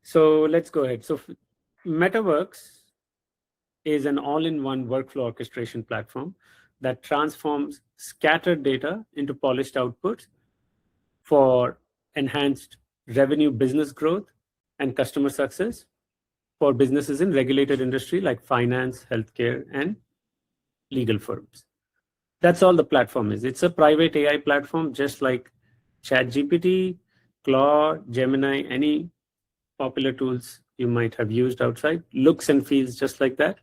So let's go ahead. So MetaWurks is an all-in-one workflow orchestration platform that transforms scattered data into polished outputs for enhanced revenue, business growth, and customer success for businesses in regulated industry like finance, healthcare, and legal firms. That's all the platform is. It's a private AI platform, just like ChatGPT, Claude, Gemini, any popular tools you might have used outside. Looks and feels just like that.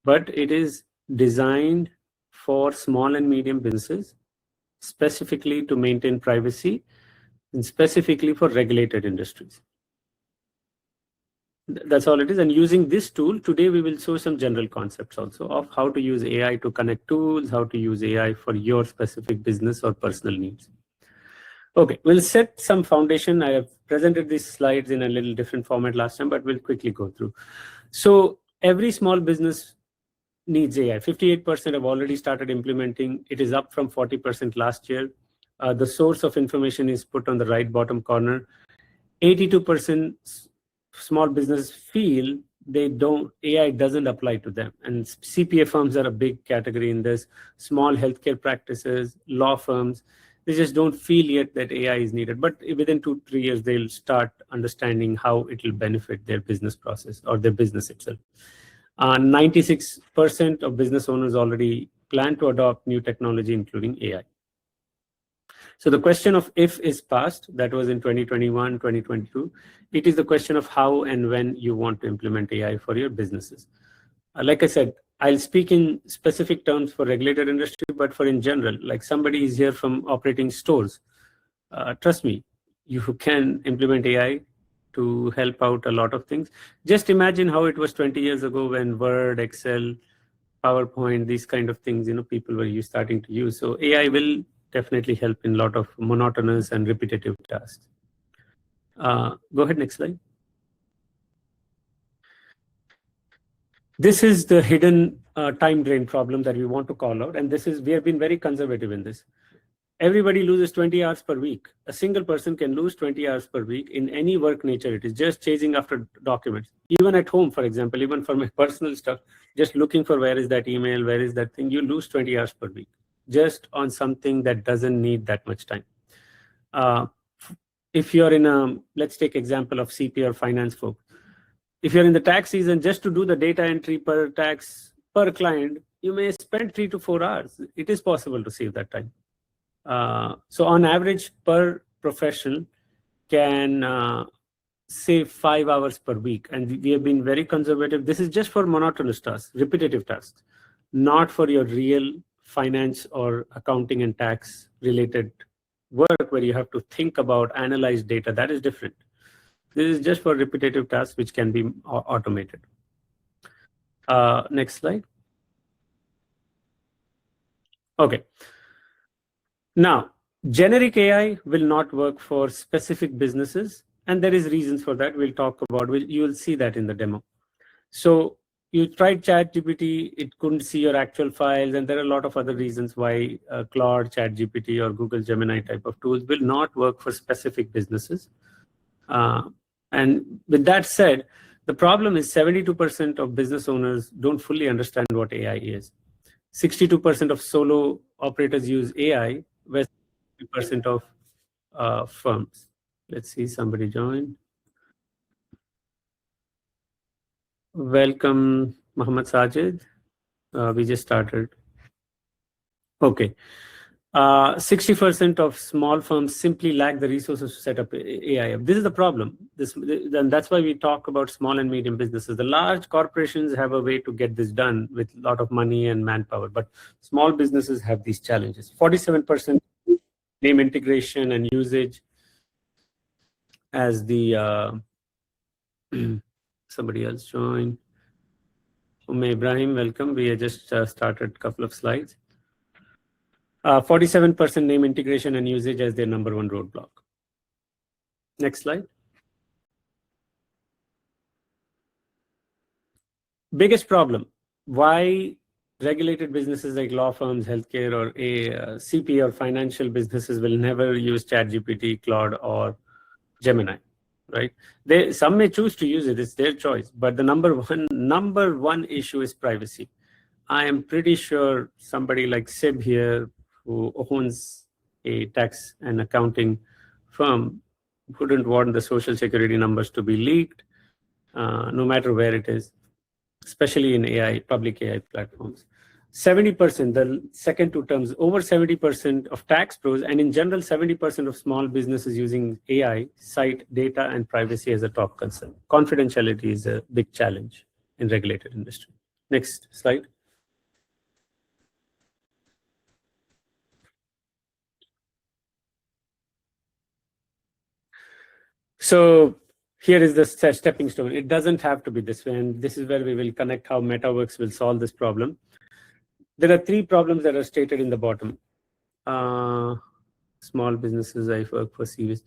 But it is designed for small and medium businesses, specifically to maintain privacy and specifically for regulated industries. That's all it is. And using this tool, today we will show some general concepts also of how to use AI to connect tools, how to use AI for your specific business or personal needs. Okay, we'll set some foundation. I have presented these slides in a little different format last time, but we'll quickly go through. So every small business needs AI. 58% have already started implementing. It is up from 40% last year. The source of information is put on the right bottom corner. 82% small business feel AI doesn't apply to them. And CPA firms are a big category in this. Small healthcare practices, law firms, they just don't feel yet that AI is needed. But within 2-3 years, they'll start understanding how it will benefit their business process or their business itself. 96% of business owners already plan to adopt new technology, including AI. So the question of if is past, that was in 2021, 2022. It is the question of how and when you want to implement AI for your businesses. Like I said, I'll speak in specific terms for regulated industry, but for in general, like somebody is here from operating stores. Trust me, you can implement AI to help out a lot of things. Just imagine how it was 20 years ago when Word, Excel, PowerPoint, these kind of things, people were starting to use. So AI will definitely help in a lot of monotonous and repetitive tasks. Go ahead, next slide. This is the hidden time drain problem that we want to call out. And we have been very conservative in this. Everybody loses 20 hours per week. A single person can lose 20 hours per week in any work nature. It is just chasing after documents. Even at home, for example, even for my personal stuff, just looking for where is that email, where is that thing, you lose 20 hours per week just on something that doesn't need that much time. If you're in let's take example of CPA or finance folk. If you're in the tax season, just to do the data entry per tax per client, you may spend 3 to 4 hours. It is possible to save that time. So on average, per professional can save 5 hours per week. And we have been very conservative. This is just for monotonous tasks, repetitive tasks, not for your real finance or accounting and tax related work where you have to think about, analyze data. That is different. This is just for repetitive tasks which can be automated. Next slide. Okay. Now, generic AI will not work for specific businesses, and there is reasons for that. We'll talk about. You will see that in the demo. So you tried ChatGPT, it couldn't see your actual files, and there are a lot of other reasons why Claude, ChatGPT, or Google Gemini type of tools will not work for specific businesses. And with that said, the problem is 72% of business owners don't fully understand what AI is. 62% of solo operators use AI, where 60% of firms. Let's see, somebody joined. Welcome, Mohammed Sajid. We just started. Okay. 60% of small firms simply lack the resources to set up AI. This is the problem. And that's why we talk about small and medium businesses. The large corporations have a way to get this done with a lot of money and manpower, but small businesses have these challenges. 47% name integration and usage as the somebody else joined. Ibrahim, welcome. We have just started a couple of slides. 47% name integration and usage as their number one roadblock. Next slide. Biggest problem, why regulated businesses like law firms, healthcare, or CPA or financial businesses will never use ChatGPT, Claude, or Gemini. right? Some may choose to use it, it's their choice, but the number one issue is privacy. I am pretty sure somebody like Sib here, who owns a tax and accounting firm, wouldn't want the social security numbers to be leaked, no matter where it is, especially in AI, public AI platforms. 70%, the second two terms, over 70% of tax pros, and in general, 70% of small businesses using AI cite data and privacy as a top concern. Confidentiality is a big challenge in regulated industry. Next slide. So here is the stepping stone. It doesn't have to be this way, and this is where we will connect how MetaWurks will solve this problem. There are three problems that are stated in the bottom. Small businesses, I work for CVs.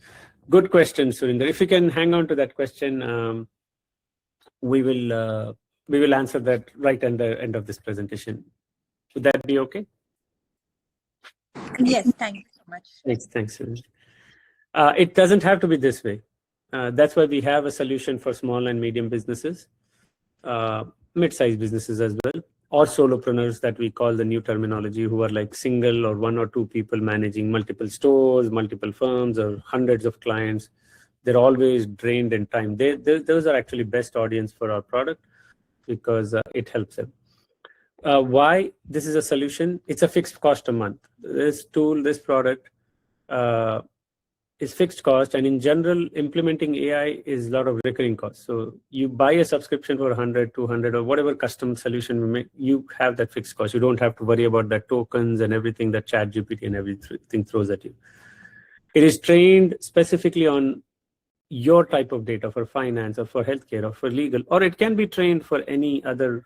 Good question, Surinder. If you can hang on to that question, we will answer that right at the end of this presentation. Would that be okay? Yes, thank you so much. Thanks, Surinder. It doesn't have to be this way. That's why we have a solution for small and medium businesses, mid-sized businesses as well, or solopreneurs that we call the new terminology, who are like single or one or two people managing multiple stores, multiple firms, or hundreds of clients. They're always drained in time. Those are actually best audience for our product because it helps them. Why this is a solution? It's a fixed cost a month. This tool, this product, is fixed cost, and in general, implementing AI is a lot of recurring costs. So you buy a subscription for 100, 200, or whatever custom solution we make, you have that fixed cost. You don't have to worry about the tokens and everything that ChatGPT and everything throws at you. It is trained specifically on your type of data for finance or for healthcare or for legal, or it can be trained for any other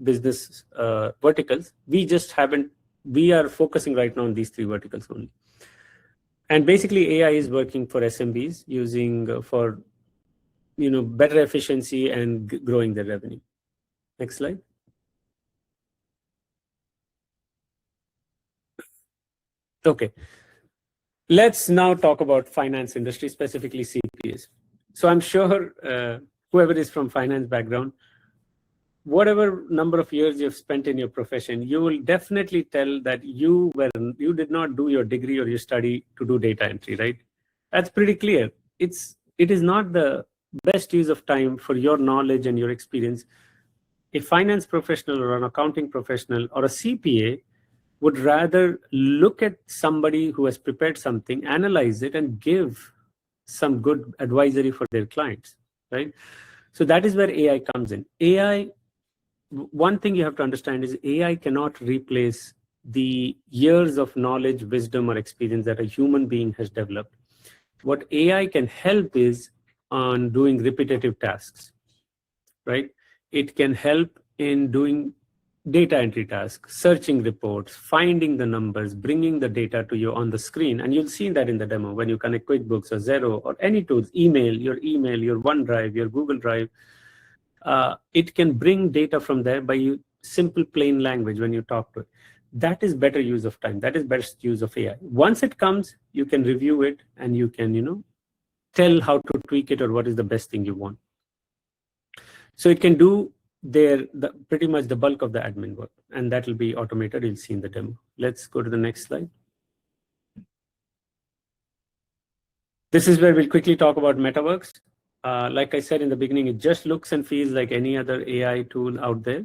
business verticals. We are focusing right now on these three verticals only. And basically, AI is working for SMBs using for better efficiency and growing their revenue. Next slide. Okay, let's now talk about finance industry, specifically CPAs. So I'm sure whoever is from finance background, whatever number of years you've spent in your profession, you will definitely tell that you did not do your degree or your study to do data entry, right? That's pretty clear. It is not the best use of time for your knowledge and your experience. A finance professional or an accounting professional or a CPA would rather look at somebody who has prepared something, analyze it, and give some good advisory for their clients, right? So that is where AI comes in. One thing you have to understand is AI cannot replace the years of knowledge, wisdom, or experience that a human being has developed. What AI can help is on doing repetitive tasks, right? It can help in doing data entry tasks, searching reports, finding the numbers, bringing the data to you on the screen. And you'll see that in the demo when you connect QuickBooks or Xero or any tools, your email, your OneDrive, your Google Drive. It can bring data from there by simple plain language when you talk to it. That is better use of time. That is best use of AI. Once it comes, you can review it and you can, tell how to tweak it or what is the best thing you want. So it can do pretty much the bulk of the admin work, and that will be automated. You'll see in the demo. Let's go to the next slide. This is where we'll quickly talk about MetaWurks. Like I said in the beginning, it just looks and feels like any other AI tool out there.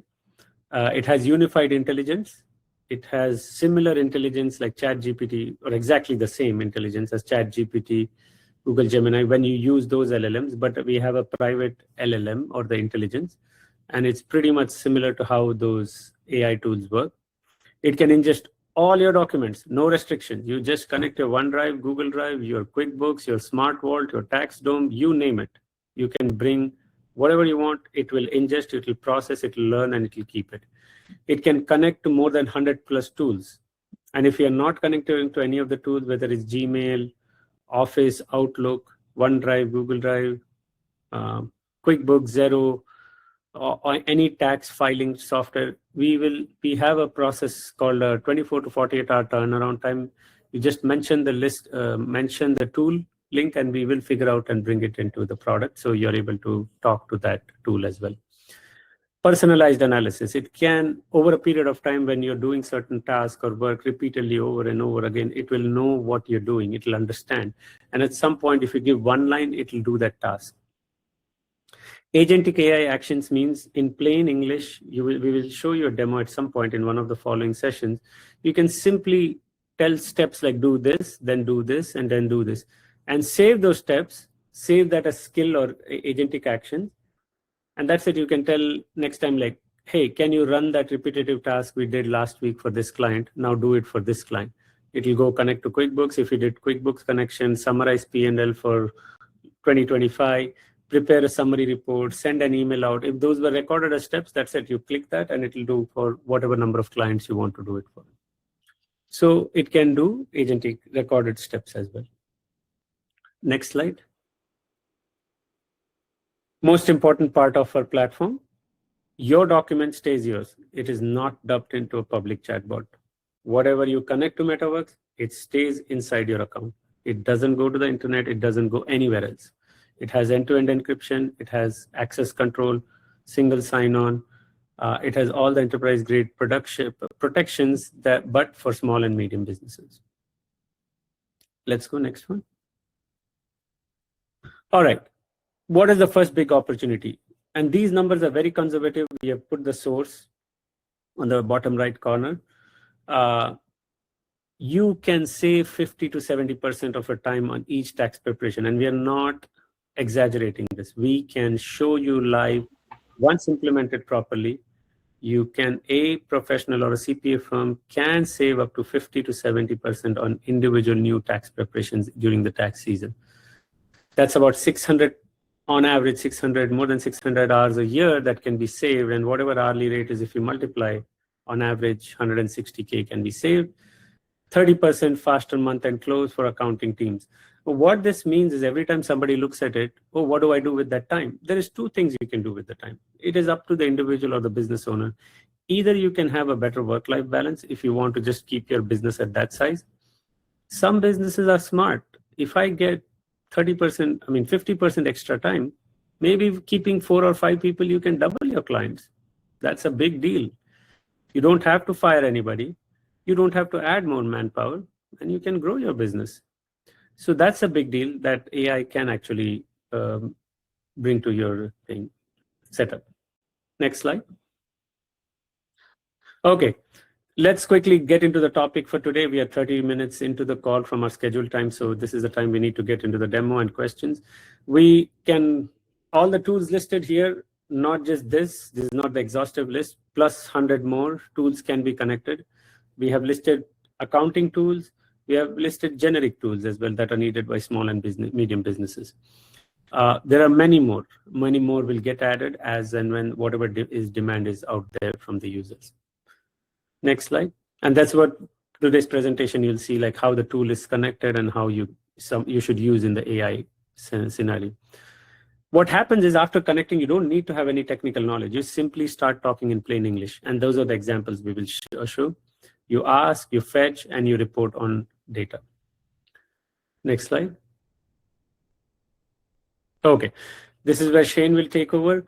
It has unified intelligence. It has similar intelligence like ChatGPT, or exactly the same intelligence as ChatGPT, Google Gemini, when you use those LLMs, but we have a private LLM or the intelligence, and it's pretty much similar to how those AI tools work. It can ingest all your documents, no restrictions. You just connect your OneDrive, Google Drive, your QuickBooks, your Smart Vault, your Tax Dome, you name it. You can bring whatever you want. It will ingest, it will process, it will learn, and it will keep it. It can connect to more than 100+ tools. And if you are not connected to any of the tools, whether it's Gmail, Office, Outlook, OneDrive, Google Drive, QuickBooks, Xero, or any tax filing software, we have a process called a 24 to 48 hour turnaround time. You just mention the list, mention the tool, link and we will figure out and bring it into the product. So you're able to talk to that tool as well. Personalized analysis. It can, over a period of time when you're doing certain tasks or work repeatedly over and over again, it will know what you're doing. It will understand. And at some point, if you give one line, it will do that task. Agentic AI actions means, in plain English, we will show you a demo at some point in one of the following sessions. You can simply tell steps like do this, and then do this. And save those steps, save that as skill or agentic action. And that's it. You can tell next time like, hey, can you run that repetitive task we did last week for this client? Now do it for this client. It will go connect to QuickBooks. If you did QuickBooks connection, summarize P&L for 2025, prepare a summary report, send an email out. If those were recorded as steps, that's it. You click that and it will do for whatever number of clients you want to do it for. So it can do agentic recorded steps as well. Next slide. Most important part of our platform, your document stays yours. It is not dumped into a public chatbot. Whatever you connect to MetaWurks, it stays inside your account. It doesn't go to the internet. It doesn't go anywhere else. It has end-to-end encryption. It has access control, single sign-on. It has all the enterprise-grade protections but for small and medium businesses. Let's go next one. All right. What is the first big opportunity? And these numbers are very conservative. We have put the source on the bottom right corner. You can save 50 to 70% of your time on each tax preparation. And we are not exaggerating this. We can show you live, once implemented properly, you can, a professional or a CPA firm can save up to 50 to 70% on individual new tax preparations during the tax season. That's about 600, on average, 600, more than 600 hours a year that can be saved. And whatever hourly rate is, if you multiply, on average, 160K can be saved. 30% faster month-end close for accounting teams. What this means is every time somebody looks at it, oh, what do I do with that time? There is two things you can do with the time. It is up to the individual or the business owner. Either you can have a better work-life balance if you want to just keep your business at that size. Some businesses are smart. If I get 50% extra time, maybe keeping 4 or 5 people, you can double your clients. That's a big deal. You don't have to fire anybody. You don't have to add more manpower, and you can grow your business. So that's a big deal that AI can actually bring to your thing setup. Next slide. Okay, let's quickly get into the topic for today. We are 30 minutes into the call from our scheduled time, so this is the time we need to get into the demo and questions. We can, all the tools listed here, not just this is not the exhaustive list, plus 100 more tools can be connected. We have listed accounting tools. We have listed generic tools as well that are needed by small and medium businesses. There are many more. Many more will get added as and when whatever demand is out there from the users. Next slide. And that's what today's presentation you'll see, like how the tool is connected and how you should use in the AI scenario. What happens is after connecting, you don't need to have any technical knowledge. You simply start talking in plain English. And those are the examples we will show. You ask, you fetch, and you report on data. Next slide. Okay, this is where Shane will take over.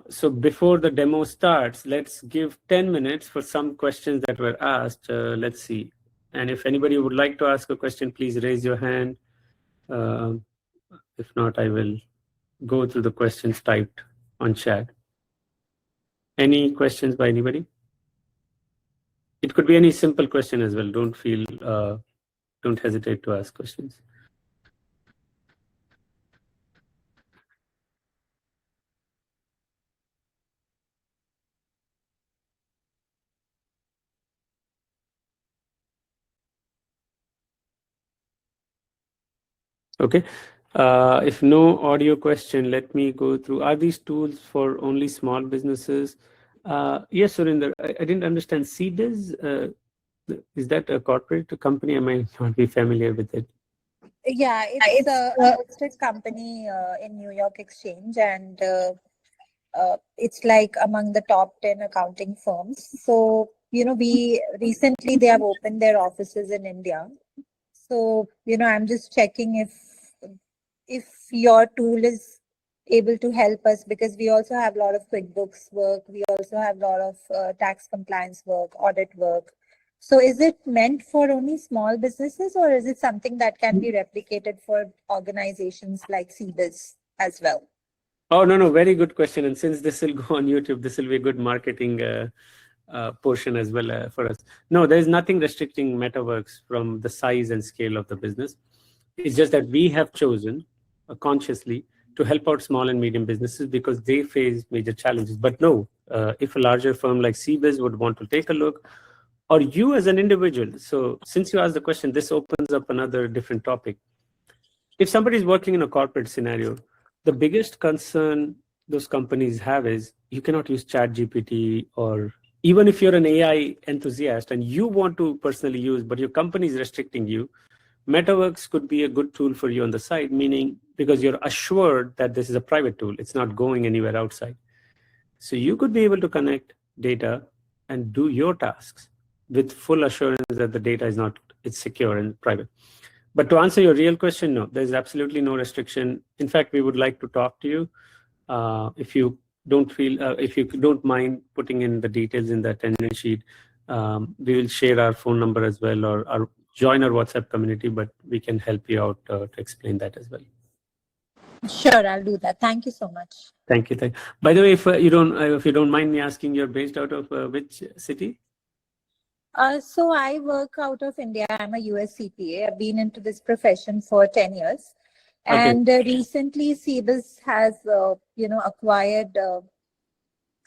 So before the demo starts, let's give 10 minutes for some questions that were asked. Let's see. And if anybody would like to ask a question, please raise your hand. If not, I will go through the questions typed on chat. Any questions by anybody? It could be any simple question as well. Don't hesitate to ask questions. Okay. If no audio question, let me go through. Are these tools for only small businesses? Yes, Surinder. I didn't understand. CBIZ, is that a corporate company? I might not be familiar with it. Yeah, it's a listed company in New York Exchange, and it's like among the top 10 accounting firms. So, they have opened their offices in India. So, I'm just checking if if your tool is able to help us, because we also have a lot of QuickBooks work, we also have a lot of tax compliance work, audit work. So is it meant for only small businesses, or is it something that can be replicated for organizations like CBIZ as well? Oh, no, very good question. And since this will go on YouTube, this will be a good marketing portion as well for us. No, there's nothing restricting MetaWurks from the size and scale of the business. It's just that we have chosen consciously to help out small and medium businesses because they face major challenges. But no, if a larger firm like CBIZ would want to take a look, or you as an individual. So since you asked the question, this opens up another different topic. If somebody is working in a corporate scenario, the biggest concern those companies have is you cannot use ChatGPT, or even if you're an AI enthusiast and you want to personally use, but your company is restricting you, MetaWorks could be a good tool for you on the side, meaning because you're assured that this is a private tool, it's not going anywhere outside. So you could be able to connect data and do your tasks with full assurance that the data is not, it's secure and private. But to answer your real question, no, there's absolutely no restriction. In fact, we would like to talk to you. If you don't feel, if you don't mind putting in the details in the attendance sheet, we will share our phone number as well, or join our WhatsApp community, but we can help you out to explain that as well. Sure, I'll do that. Thank you so much. Thank you. By the way, if you don't mind me asking, you're based out of which city? So I work out of India. I'm a US CPA. I've been into this profession for 10 years. And recently CBIZ has, acquired,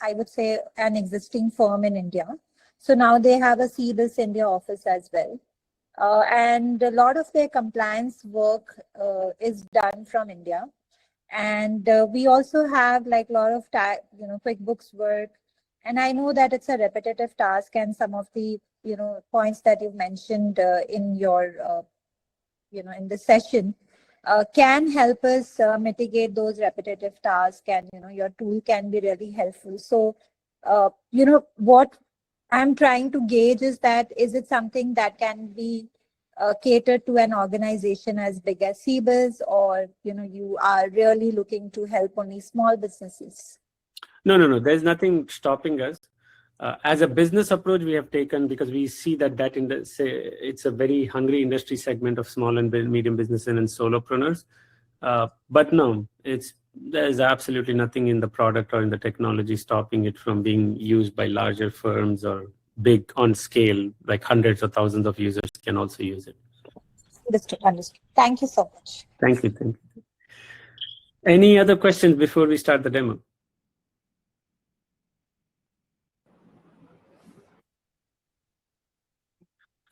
I would say, an existing firm in India. So now they have a CBIZ India office as well. And a lot of their compliance work is done from India. And we also have like a lot of QuickBooks work. And I know that it's a repetitive task, and some of the points that you've mentioned in your in the session can help us mitigate those repetitive tasks, and your tool can be really helpful. So what I'm trying to gauge is that, is it something that can be catered to an organization as big as CBIZ, or you are really looking to help only small businesses? No. There's nothing stopping us. As a business approach, we have taken, because we see that it's a very hungry industry segment of small and medium businesses and solopreneurs. But no, there's absolutely nothing in the product or in the technology stopping it from being used by larger firms or big on scale, like hundreds of thousands of users can also use it. Understood. Thank you so much. Thank you. Any other questions before we start the demo?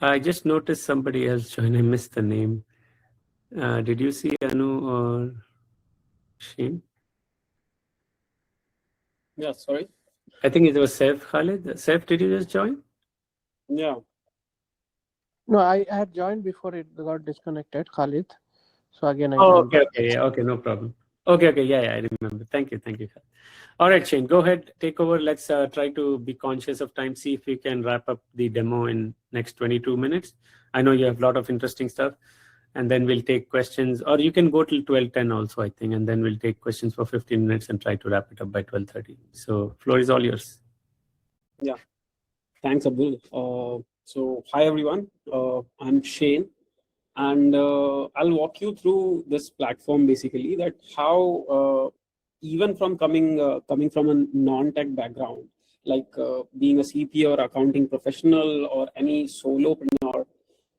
I just noticed somebody else joined. I missed the name. Did you see Anu or Shane? Yeah, sorry. I think it was Saif Khalid. Saif, did you just join? Yeah. No, I had joined before it got disconnected, Khalid. So again, I joined. Okay, no problem. Okay, yeah, I remember. Thank you. All right, Shane, go ahead, take over. Let's try to be conscious of time, see if we can wrap up the demo in next 22 minutes. I know you have a lot of interesting stuff, and then we'll take questions, or you can go till 12:10 also, I think, and then we'll take questions for 15 minutes and try to wrap it up by 12:30. So floor is all yours. Yeah, thanks, Abdul. So hi, everyone. I'm Shane, and I'll walk you through this platform, basically, that how even from coming from a non-tech background, like being a CPA or accounting professional, or any solopreneur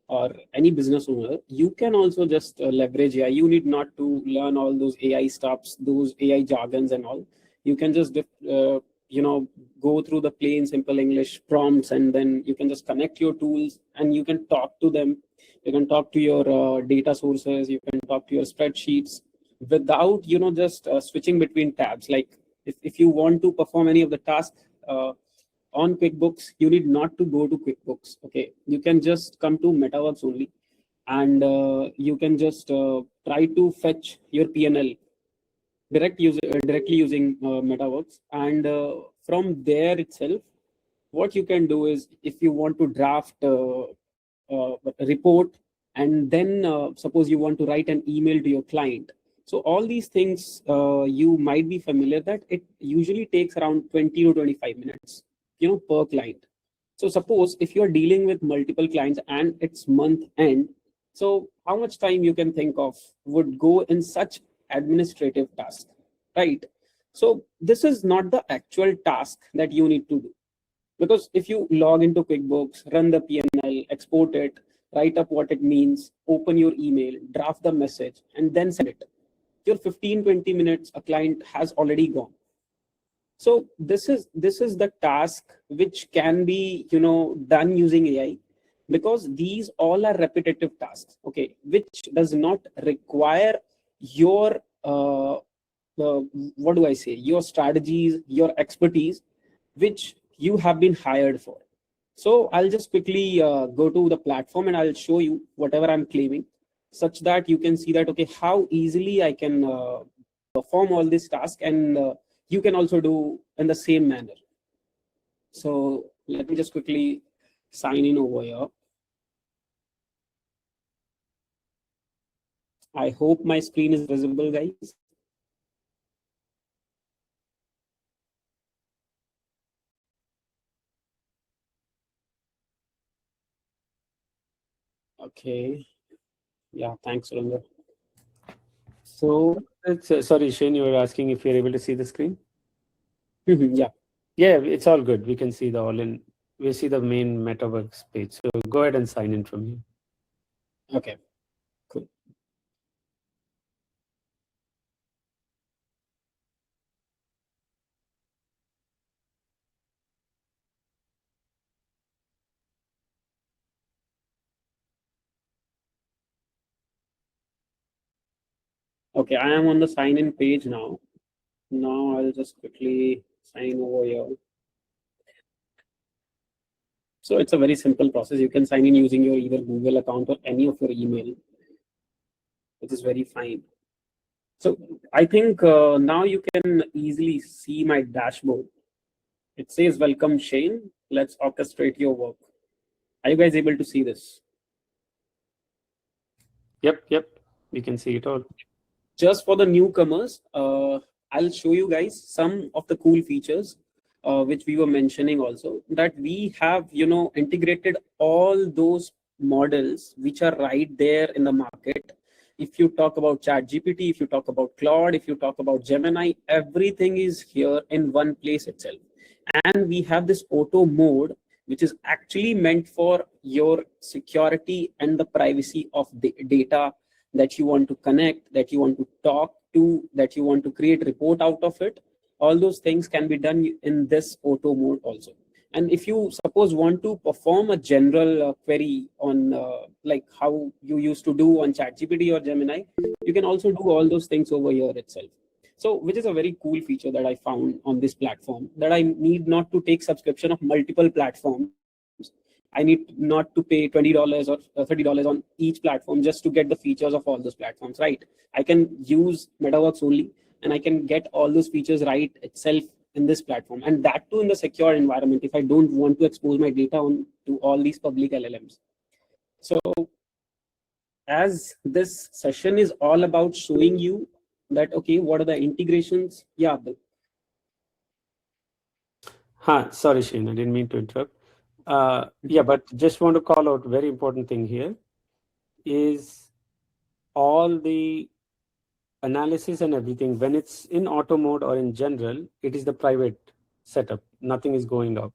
or any business owner, you can also just leverage AI. You need not to learn all those AI stuffs, those AI jargons and all. You can just go through the plain simple English prompts, and then you can just connect your tools and you can talk to them. You can talk to your data sources, you can talk to your spreadsheets without just switching between tabs. Like if you want to perform any of the tasks on QuickBooks, you need not to go to QuickBooks. Okay, you can just come to MetaWurks only, and you can just try to fetch your P&L directly using MetaWurks. And from there itself, what you can do is, if you want to draft a report, and then suppose you want to write an email to your client, So all these things you might be familiar that it usually takes around 20 to 25 minutes, per client. So suppose if you are dealing with multiple clients and it's month end, so how much time you can think of would go in such administrative task, right? So this is not the actual task that you need to do. Because if you log into QuickBooks, run the P&L, export it, write up what it means, open your email, draft the message, and then send it, your 15-20 minutes a client has already gone. So this is the task which can be done using AI, because these all are repetitive tasks, okay, which does not require your what do I say, your strategies, your expertise, which you have been hired for. So I'll just quickly go to the platform and I'll show you whatever I'm claiming, such that you can see that, okay, how easily I can perform all this task, and you can also do in the same manner. So let me just quickly sign in over here. I hope my screen is visible, guys. Okay. Yeah, thanks, Surinder. So It's, sorry, Shane, you were asking if you're able to see the screen? yeah. Yeah, it's all good. We can see the all-in. We see the main MetaWurks page. So go ahead and sign in from here. Okay, cool. Okay, I am on the sign in page now. Now I'll just quickly sign over here. So it's a very simple process. You can sign in using your either Google account or any of your email, which is very fine. So I think now you can easily see my dashboard. It says, welcome Shane, let's orchestrate your work. Are you guys able to see this? Yep, we can see it all. Just for the newcomers, I'll show you guys some of the cool features which we were mentioning also, that we have integrated all those models which are right there in the market. If you talk about ChatGPT, if you talk about Claude, if you talk about Gemini, everything is here in one place itself. And we have this auto mode, which is actually meant for your security and the privacy of the data that you want to connect, that you want to talk to, that you want to create report out of it. All those things can be done in this auto mode also. And if you suppose want to perform a general query on like how you used to do on ChatGPT or Gemini, you can also do all those things over here itself. So which is a very cool feature that I found on this platform, that I need not to take subscription of multiple platforms. I need not to pay $20 or $30 on each platform just to get the features of all those platforms, right? I can use MetaWorks only, and I can get all those features right itself in this platform, and that too in the secure environment if I don't want to expose my data on to all these public LLMs. So as this session is all about showing you that, okay, what are the integrations? Yeah, Abdul. Sorry, Shane, I didn't mean to interrupt. Yeah, but just want to call out very important thing here is all the analysis and everything, when it's in auto mode or in general, it is the private setup. Nothing is going up.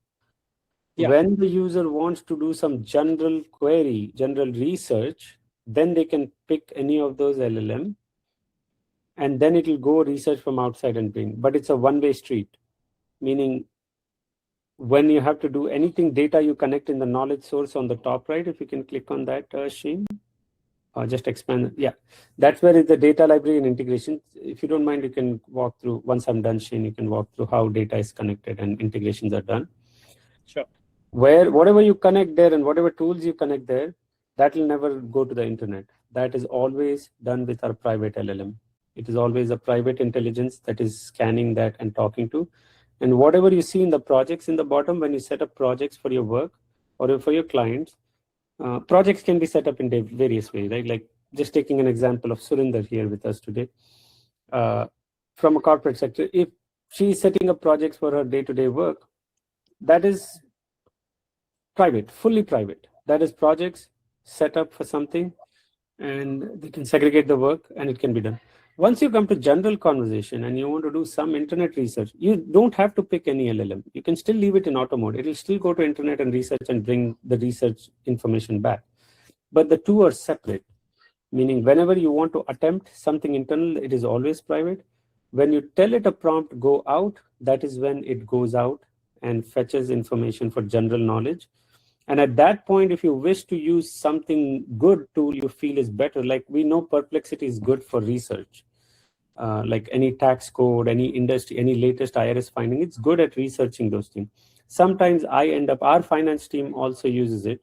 Yeah. When the user wants to do some general query, general research, then they can pick any of those LLM, and then it will go research from outside and bring. But it's a one-way street, meaning when you have to do anything, data you connect in the knowledge source on the top right, if you can click on that, Shane. Just expand. Yeah, that's where is the data library and integration. If you don't mind, you can walk through. Once I'm done, Shane, you can walk through how data is connected and integrations are done. Sure. Where whatever you connect there and whatever tools you connect there, that will never go to the internet. That is always done with our private LLM. It is always a private intelligence that is scanning that and talking to. And whatever you see in the projects in the bottom, when you set up projects for your work or for your clients, projects can be set up in various ways, right? Like just taking an example of Surinder here with us today, from a corporate sector, if she's setting up projects for her day-to-day work, that is private, fully private. That is projects set up for something, and they can segregate the work and it can be done. Once you come to general conversation and you want to do some internet research, you don't have to pick any LLM. You can still leave it in auto mode. It will still go to internet and research and bring the research information back. But the two are separate, meaning whenever you want to attempt something internal, it is always private. When you tell it a prompt, go out, that is when it goes out and fetches information for general knowledge. And at that point, if you wish to use something good tool you feel is better, like we know Perplexity is good for research, like any tax code, any industry, any latest IRS finding, it's good at researching those things. Sometimes our finance team also uses it.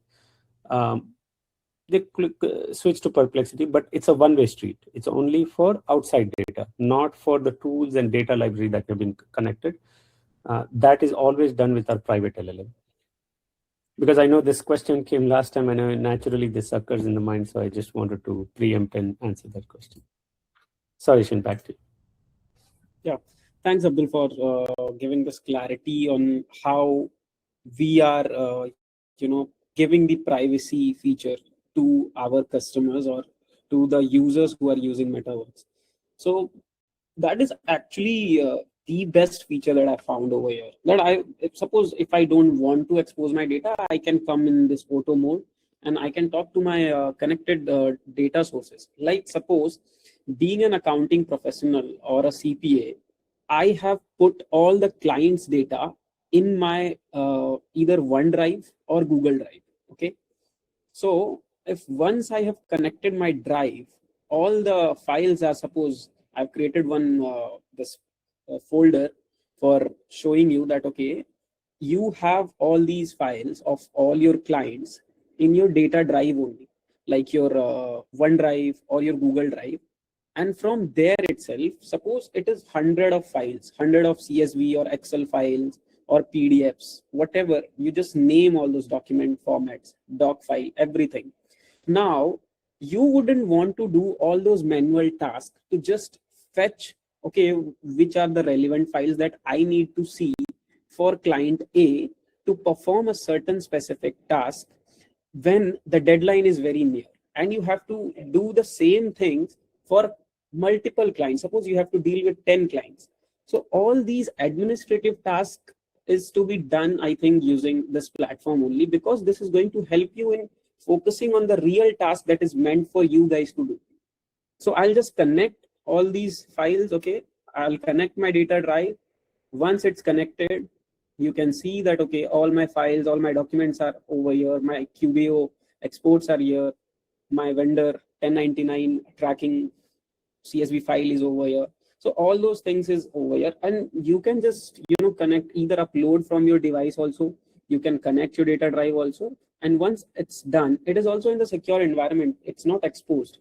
They switch to Perplexity, but it's a one-way street. It's only for outside data, not for the tools and data library that have been connected. That is always done with our private LLM. Because I know this question came last time, I know naturally this occurs in the mind, so I just wanted to preempt and answer that question. Sorry, Shin, back to you. Yeah, thanks, Abdul, for giving this clarity on how we are, giving the privacy feature to our customers or to the users who are using MetaWurks. So that is actually the best feature that I found over here. That suppose if I don't want to expose my data, I can come in this auto mode and I can talk to my connected data sources. Like suppose being an accounting professional or a CPA, I have put all the clients' data in my either OneDrive or Google Drive. Okay, so if once I have connected my drive, all the files are, suppose I've created one this folder for showing you that, okay, you have all these files of all your clients in your data drive only, like your OneDrive or your Google Drive. And from there itself, suppose it is 100 of files, 100 of CSV or Excel files or PDFs, whatever, you just name all those document formats, doc file, everything. Now, you wouldn't want to do all those manual tasks to just fetch, okay, which are the relevant files that I need to see for client A to perform a certain specific task when the deadline is very near. And you have to do the same things for multiple clients. Suppose you have to deal with 10 clients. So all these administrative tasks is to be done, I think, using this platform only, because this is going to help you in focusing on the real task that is meant for you guys to do. So I'll just connect all these files. Okay, I'll connect my data drive. Once it's connected, you can see that, okay, all my files, all my documents are over here. My QBO exports are here. My vendor 1099 tracking CSV file is over here. So all those things is over here, and you can just, connect, either upload from your device also. You can connect your data drive also. And once it's done, it is also in the secure environment. It's not exposed.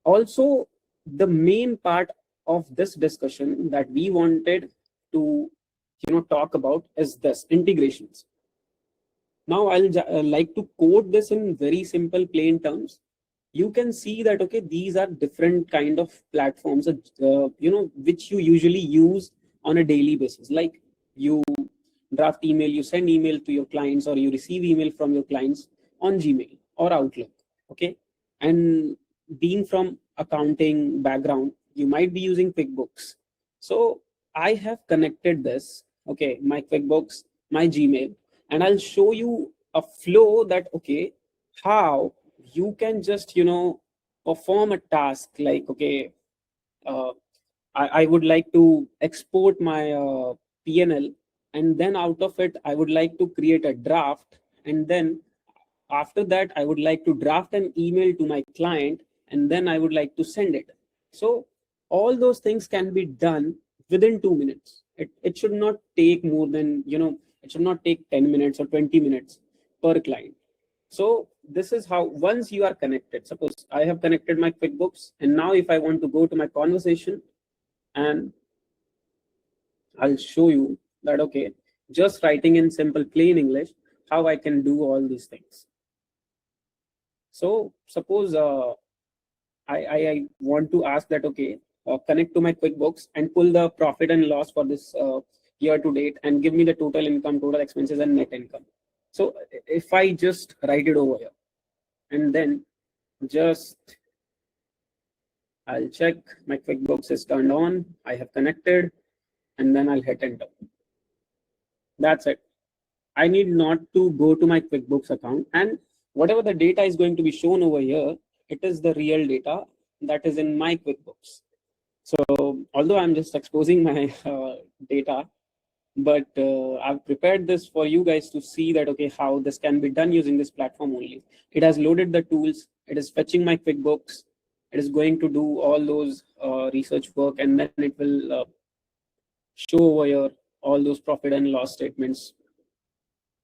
Also, the main part of this discussion that we wanted to, talk about is this integrations. Now, I'll like to quote this in very simple, plain terms. You can see that, okay, these are different kind of platforms, which you usually use on a daily basis. Like you draft email, you send email to your clients, or you receive email from your clients on Gmail or Outlook. Okay, and being from accounting background, you might be using QuickBooks. So I have connected this, okay, my QuickBooks, my Gmail, and I'll show you a flow that, okay, how you can just, perform a task like, okay, I would like to export my P&L, and then out of it, I would like to create a draft. And then after that, I would like to draft an email to my client, and then I would like to send it. So all those things can be done within 2 minutes. It should not take more than, it should not take 10 minutes or 20 minutes per client. So this is how, once you are connected, suppose I have connected my QuickBooks, and now if I want to go to my conversation, and I'll show you that, okay, just writing in simple plain English, how I can do all these things. So suppose I want to ask that, okay, connect to my QuickBooks and pull the profit and loss for this year to date and give me the total income, total expenses, and net income. So if I just write it over here and then just I'll check my QuickBooks is turned on, I have connected, and then I'll hit enter. That's it. I need not to go to my QuickBooks account, and whatever the data is going to be shown over here, it is the real data that is in my QuickBooks. So although I'm just exposing my data, but I've prepared this for you guys to see that, okay, how this can be done using this platform only. It has loaded the tools, it is fetching my QuickBooks, it is going to do all those research work, and then it will show over here all those profit and loss statements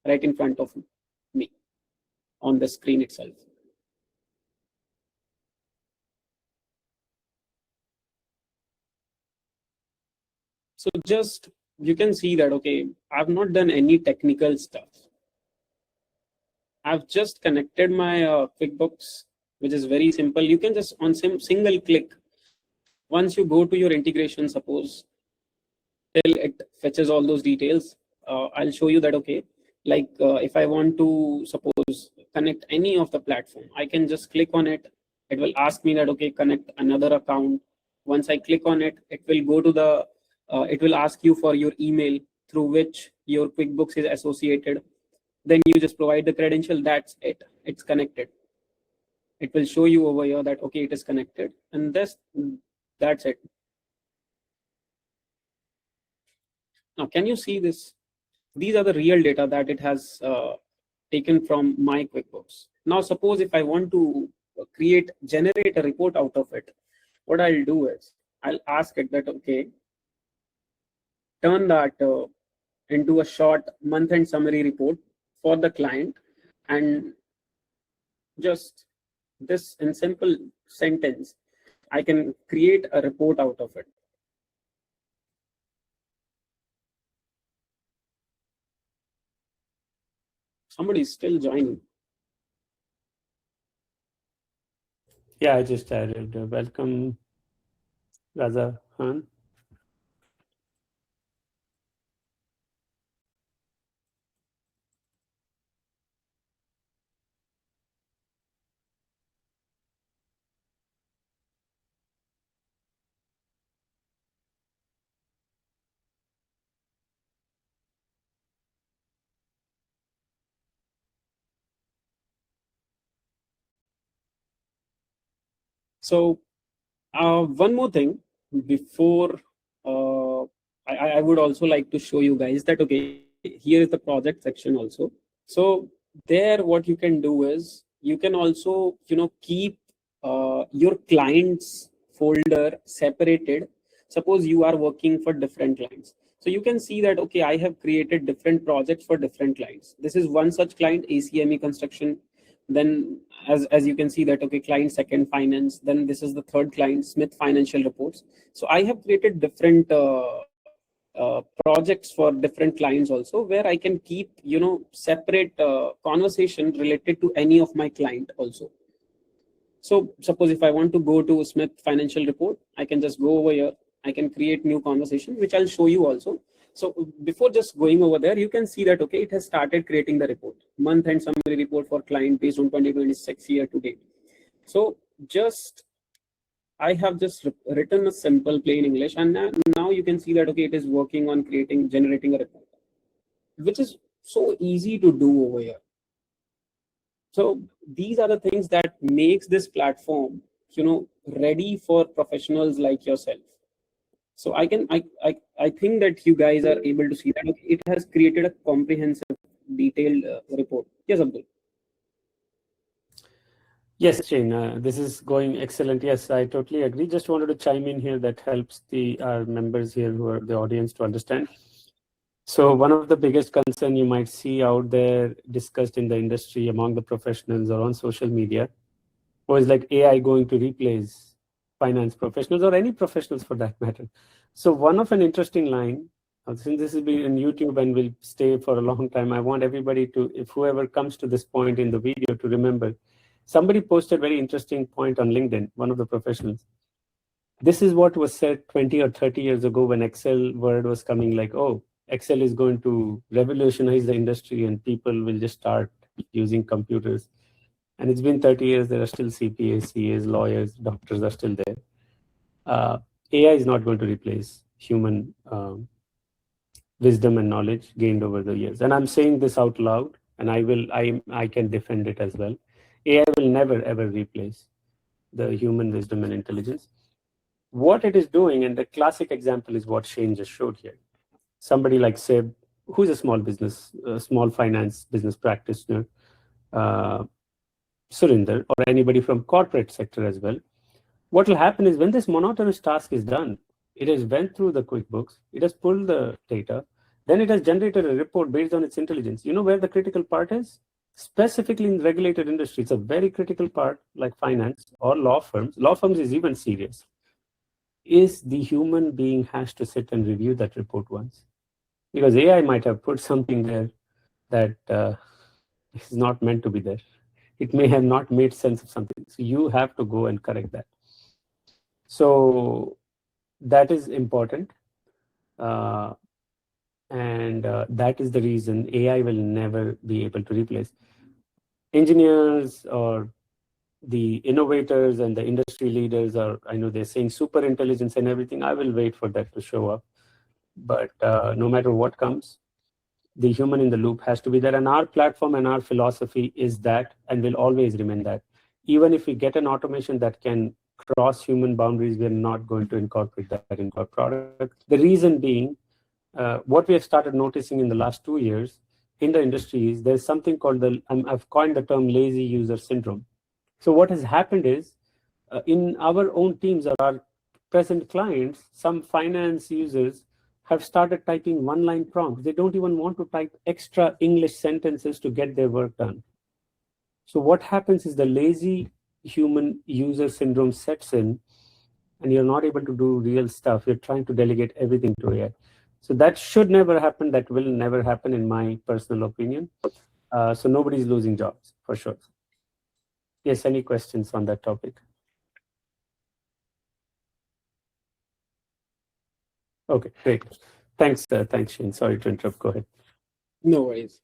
right in front of me on the screen itself. So just you can see that, okay, I've not done any technical stuff. I've just connected my QuickBooks, which is very simple. You can just on some single click, once you go to your integration, suppose till it fetches all those details, I'll show you that, okay, like if I want to suppose connect any of the platform, I can just click on it. It will ask me that, okay, connect another account. Once I click on it, it will go to the, it will ask you for your email through which your QuickBooks is associated. Then you just provide the credential, that's it, it's connected. It will show you over here that, okay, it is connected, and that's it. Now, can you see this? These are the real data that it has taken from my QuickBooks. Now, suppose if I want to generate a report out of it, what I'll do is I'll ask it that, okay, turn that into a short month-end summary report for the client, and just this in simple sentence, I can create a report out of it. Somebody's still joining. Yeah, I just added. Welcome, Raza Khan. So one more thing before I would also like to show you guys that, okay, here is the project section also. So there what you can do is you can also, keep your clients folder separated. Suppose you are working for different clients. So you can see that, okay, I have created different projects for different clients. This is one such client, ACME Construction. Then as you can see that, okay, client second finance. Then this is the third client, Smith Financial Reports. So I have created different projects for different clients also, where I can keep, separate conversation related to any of my client also. So suppose if I want to go to Smith Financial Report, I can just go over here. I can create new conversation, which I'll show you also. So before just going over there, you can see that, okay, it has started creating the report, month-end summary report for client based on 2026 year to date. So I have just written a simple plain English, and now you can see that, okay, it is working on generating a report, which is so easy to do over here. So these are the things that makes this platform, ready for professionals like yourself. So I think that you guys are able to see that, okay, it has created a comprehensive, detailed report. Yes, Abdul. Yes, Shane, this is going excellent. Yes, I totally agree. Just wanted to chime in here that helps our members here who are the audience to understand. So one of the biggest concern you might see out there discussed in the industry among the professionals or on social media was like AI going to replace finance professionals or any professionals for that matter. So one of an interesting line, since this has been on YouTube and will stay for a long time, I want everybody to, if whoever comes to this point in the video, to remember Somebody posted very interesting point on LinkedIn, one of the professionals. This is what was said 20 or 30 years ago when Excel word was coming, like, oh, Excel is going to revolutionize the industry and people will just start using computers. And it's been 30 years, there are still CPAs, CAs, lawyers, doctors are still there. AI is not going to replace human wisdom and knowledge gained over the years. And I'm saying this out loud, and I can defend it as well. AI will never ever replace the human wisdom and intelligence. What it is doing, and the classic example is what Shane just showed here. Somebody like Seb, who's a small business, small finance business practitioner, Surinder, or anybody from corporate sector as well. What will happen is when this monotonous task is done, it has went through the QuickBooks, it has pulled the data, then it has generated a report based on its intelligence. You know where the critical part is? Specifically in regulated industry, it's a very critical part, like finance or law firms. Law firms is even serious. Is the human being has to sit and review that report once. Because AI might have put something there that is not meant to be there. It may have not made sense of something. So you have to go and correct that. So that is important. And that is the reason AI will never be able to replace engineers or the innovators and the industry leaders. Are, I know they're saying super intelligence and everything. I will wait for that to show up. But no matter what comes, the human in the loop has to be there. And our platform and our philosophy is that, and will always remain that. Even if we get an automation that can cross human boundaries, we're not going to incorporate that into our product. The reason being, what we have started noticing in the last 2 years in the industry is there's something called I've coined the term lazy user syndrome. So what has happened is in our own teams or our present clients, some finance users have started typing one-line prompts. They don't even want to type extra English sentences to get their work done. So what happens is the lazy human user syndrome sets in, and you're not able to do real stuff. You're trying to delegate everything to AI. So that should never happen. That will never happen, in my personal opinion. So nobody's losing jobs, for sure. Yes, any questions on that topic? Okay, great. Thanks, Shane. Sorry to interrupt. Go ahead. No worries.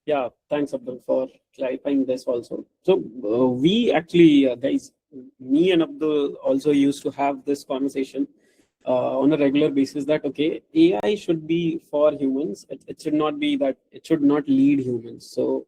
Yeah, thanks, Abdul, for clarifying this also. So we actually, guys, me and Abdul also used to have this conversation on a regular basis that, okay, AI should be for humans. It should not be that, it should not lead humans. So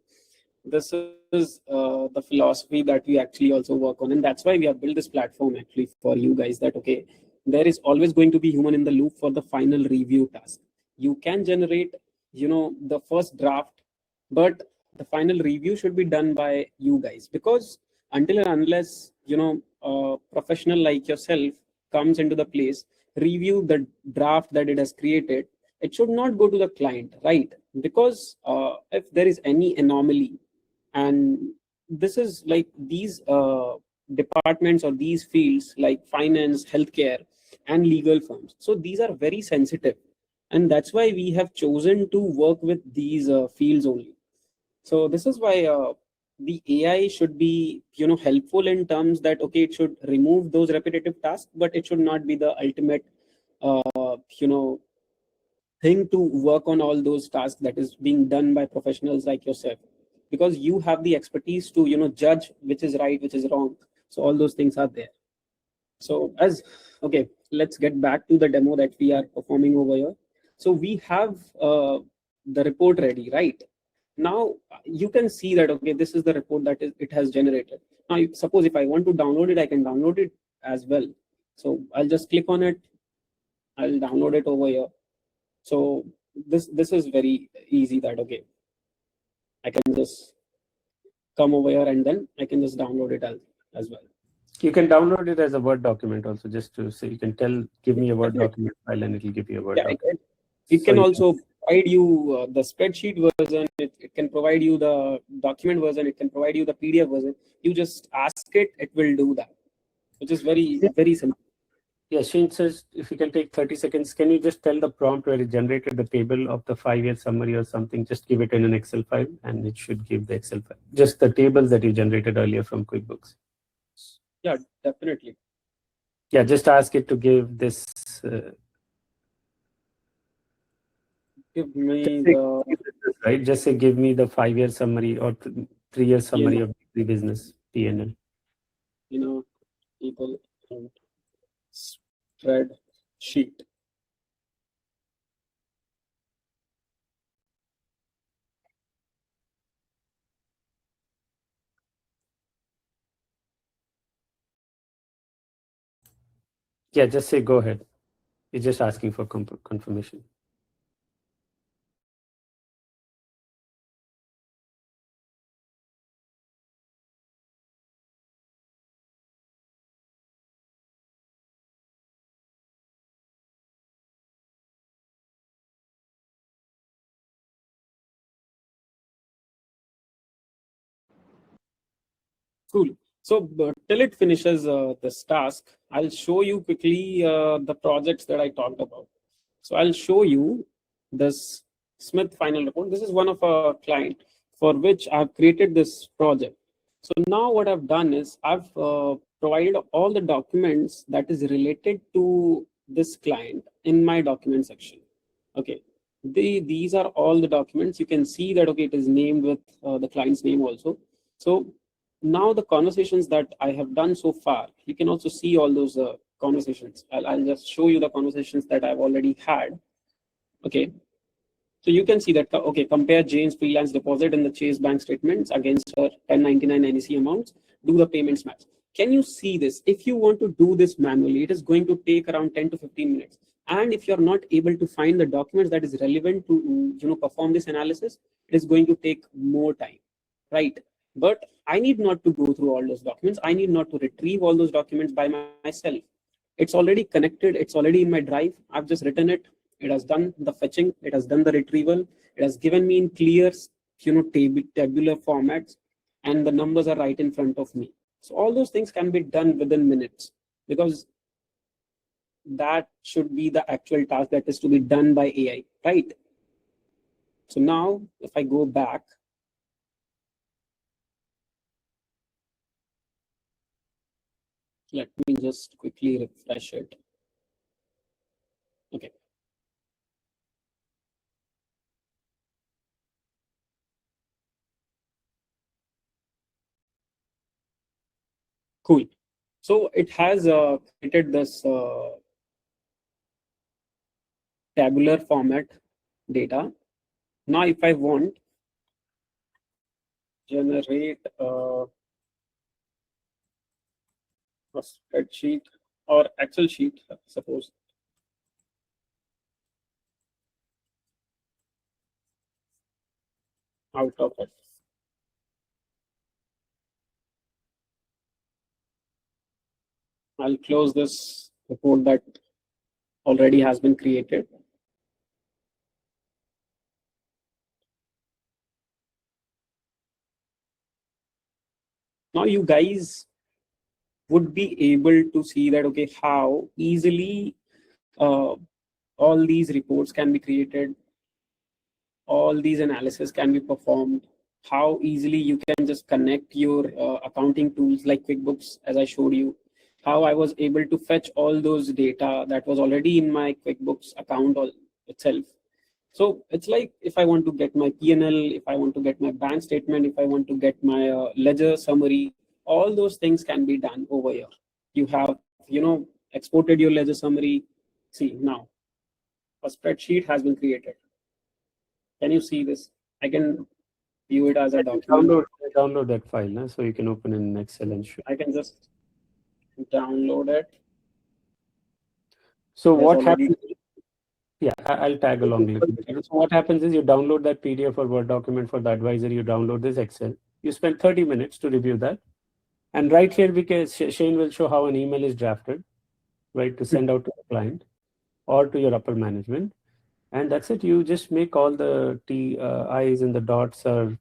this is the philosophy that we actually also work on. And that's why we have built this platform actually for you guys that, okay, there is always going to be human in the loop for the final review task. You can generate, the first draft, but the final review should be done by you guys, because until and unless, a professional like yourself comes into the place, review the draft that it has created, it should not go to the client, right? Because if there is any anomaly, and this is like these departments or these fields like finance, healthcare, and legal firms. So these are very sensitive. And that's why we have chosen to work with these fields only. So this is why the AI should be, helpful in terms that, okay, it should remove those repetitive tasks, but it should not be the ultimate, thing to work on all those tasks that is being done by professionals like yourself, because you have the expertise to, judge which is right, which is wrong. So all those things are there. So okay, let's get back to the demo that we are performing over here. So we have the report ready, right? Now you can see that, okay, this is the report that it has generated. Now, suppose if I want to download it, I can download it as well. So I'll just click on it. I'll download it over here. So this is very easy that, okay, I can just come over here and then I can just download it as well. You can download it as a Word document also, just to say, you can give me a Word document file and it will give you a Word document. It can also provide you the spreadsheet version. It can provide you the document version. It can provide you the PDF version. You just ask it, it will do that, which is very, very simple. Yeah, Shane says if you can take 30 seconds, can you just tell the prompt where it generated the table of the 5-year summary or something? Just give it in an Excel file and it should give the Excel file. Just the tables that you generated earlier from QuickBooks. Yeah, definitely. Yeah, just ask it to give this. Give me the Right, just say give me the 5-year summary or 3-year summary of the business P&L. People and spreadsheet. Yeah, just say go ahead. It's just asking for confirmation. Cool. So till it finishes this task, I'll show you quickly the projects that I talked about. So I'll show you this Smith final report. This is one of our client for which I've created this project. So now what I've done is I've provided all the documents that is related to this client in my document section. Okay. These are all the documents. You can see that, okay, it is named with the client's name also. So now the conversations that I have done so far, you can also see all those conversations. I'll just show you the conversations that I've already had. Okay. So you can see that, okay, compare Jane's freelance deposit in the Chase bank statements against her 1099 NEC amounts, do the payments match. Can you see this? If you want to do this manually, it is going to take around 10 to 15 minutes. And if you're not able to find the documents that is relevant to perform this analysis, it is going to take more time, right? But I need not to go through all those documents. I need not to retrieve all those documents by myself. It's already connected. It's already in my drive. I've just written it. It has done the fetching. It has done the retrieval. It has given me in clear, tabular formats, and the numbers are right in front of me. So all those things can be done within minutes, because that should be the actual task that is to be done by AI, right? So now if I go back, let me just quickly refresh it. Okay. Cool. So it has created this tabular format data. Now, if I want generate a spreadsheet or Excel sheet, suppose, out of it. I'll close this report that already has been created. Now you guys would be able to see that, okay, how easily all these reports can be created, all these analysis can be performed, how easily you can just connect your accounting tools like QuickBooks, as I showed you, how I was able to fetch all those data that was already in my QuickBooks account itself. So it's like if I want to get my P&L, if I want to get my bank statement, if I want to get my ledger summary, all those things can be done over here. You have, exported your ledger summary. See, now a spreadsheet has been created. Can you see this? I can view it as a document. Download that file, no? So you can open in Excel and show. I can just download it. So There's what already- happens? Yeah, I'll tag along a little bit. So what happens is you download that PDF or Word document for the advisor. You download this Excel. You spend 30 minutes to review that. And right here, Shane will show how an email is drafted, right, to send out to the client or to your upper management. And that's it. You just make all the I's and the dots are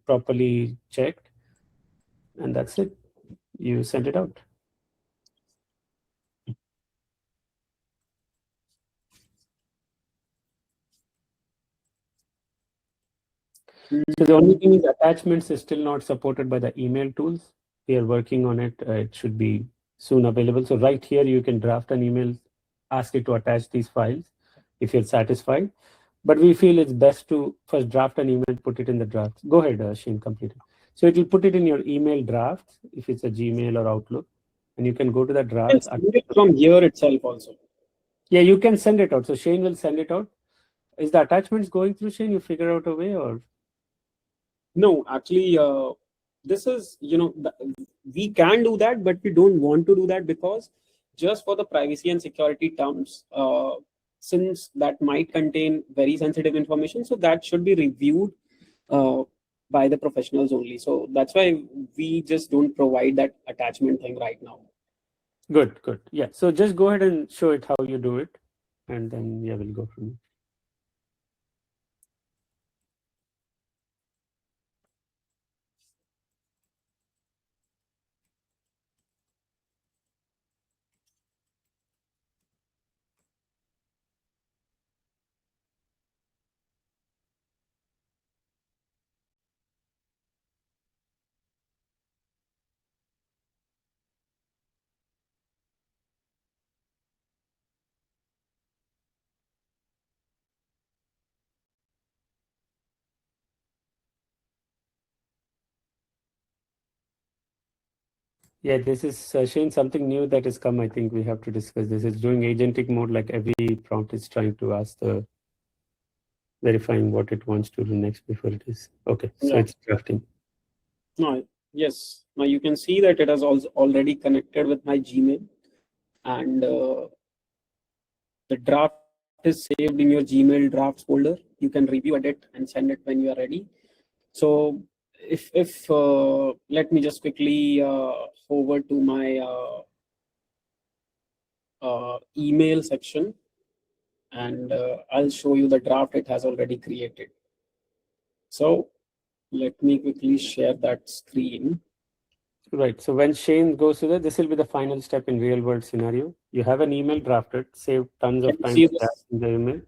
properly checked. And that's it. You send it out. So the only thing is attachments is still not supported by the email tools. We are working on it. It should be soon available. So right here, you can draft an email, ask it to attach these files if you're satisfied. But we feel it's best to first draft an email, put it in the drafts. Go ahead, Shane, complete it. So it will put it in your email drafts if it's a Gmail or Outlook, and you can go to the drafts. Send it from here itself also. Yeah, you can send it out. So Shane will send it out. Is the attachments going through, Shane? You figure out a way, or? No, actually, this is, we can do that, but we don't want to do that because just for the privacy and security terms, since that might contain very sensitive information, so that should be reviewed by the professionals only. So that's why we just don't provide that attachment thing right now. Good, good. Yeah. So just go ahead and show it how you do it, and then yeah, we'll go from there. Yeah, this is Shane, something new that has come. I think we have to discuss this. It's doing agentic mode, like every prompt is trying to ask the verifying what it wants to do next before it is. Okay, so it's drafting. No, yes. Now you can see that it has also already connected with my Gmail, and the draft is saved in your Gmail drafts folder. You can review, edit, and send it when you are ready. So if let me just quickly forward to my email section, and I'll show you the draft it has already created. So let me quickly share that screen. Right. So when Shane goes to that, this will be the final step in real world scenario. You have an email drafted, save tons of time drafting the email.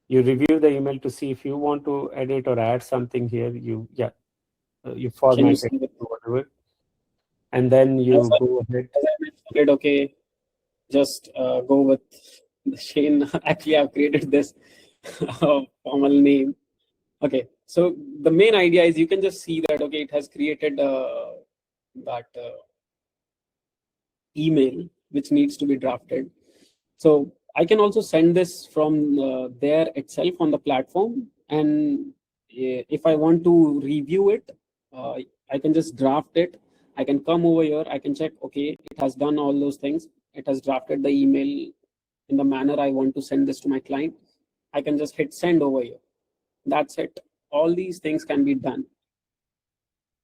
You review the email to see if you want to edit or add something here. You format it or whatever, and then you go ahead. As I mentioned, okay, just go with Shane. Actually, I've created this formal name. Okay, so the main idea is you can just see that, okay, it has created that email which needs to be drafted. So I can also send this from there itself on the platform, and if I want to review it, I can just draft it. I can come over here, I can check, okay, it has done all those things. It has drafted the email in the manner I want to send this to my client. I can just hit send over here. That's it. All these things can be done.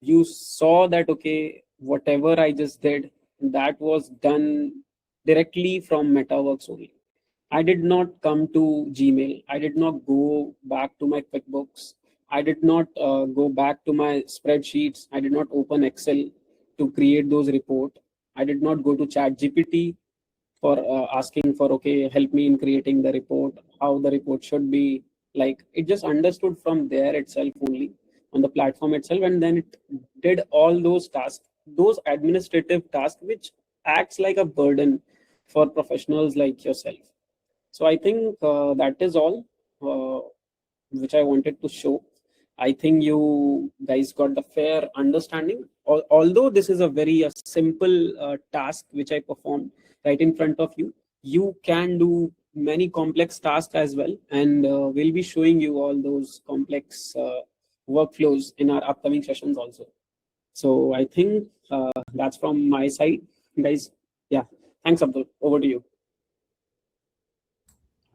You saw that, okay, whatever I just did, that was done directly from MetaWurks only. I did not come to Gmail. I did not go back to my QuickBooks. I did not go back to my spreadsheets. I did not open Excel to create those reports. I did not go to ChatGPT for asking for, okay, help me in creating the report, how the report should be. Like, it just understood from there itself only on the platform itself, and then it did all those tasks, those administrative tasks, which acts like a burden for professionals like yourself. So I think that is all which I wanted to show. I think you guys got the fair understanding. Although this is a very simple task which I performed right in front of you, you can do many complex tasks as well, and we'll be showing you all those complex workflows in our upcoming sessions also. So I think that's from my side, guys. Yeah, thanks, Abdul. Over to you.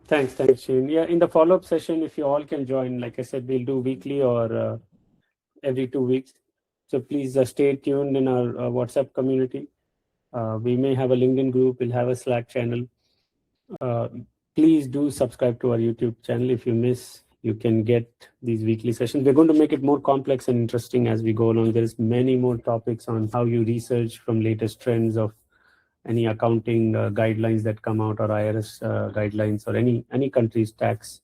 Thanks, Shane. Yeah, in the follow-up session, if you all can join, like I said, we'll do weekly or every 2 weeks. So please stay tuned in our WhatsApp community. We may have a LinkedIn group. We'll have a Slack channel. Please do subscribe to our YouTube channel. If you miss, you can get these weekly sessions. We're going to make it more complex and interesting as we go along. There's many more topics on how you research from latest trends of any accounting guidelines that come out, or IRS guidelines, or any country's tax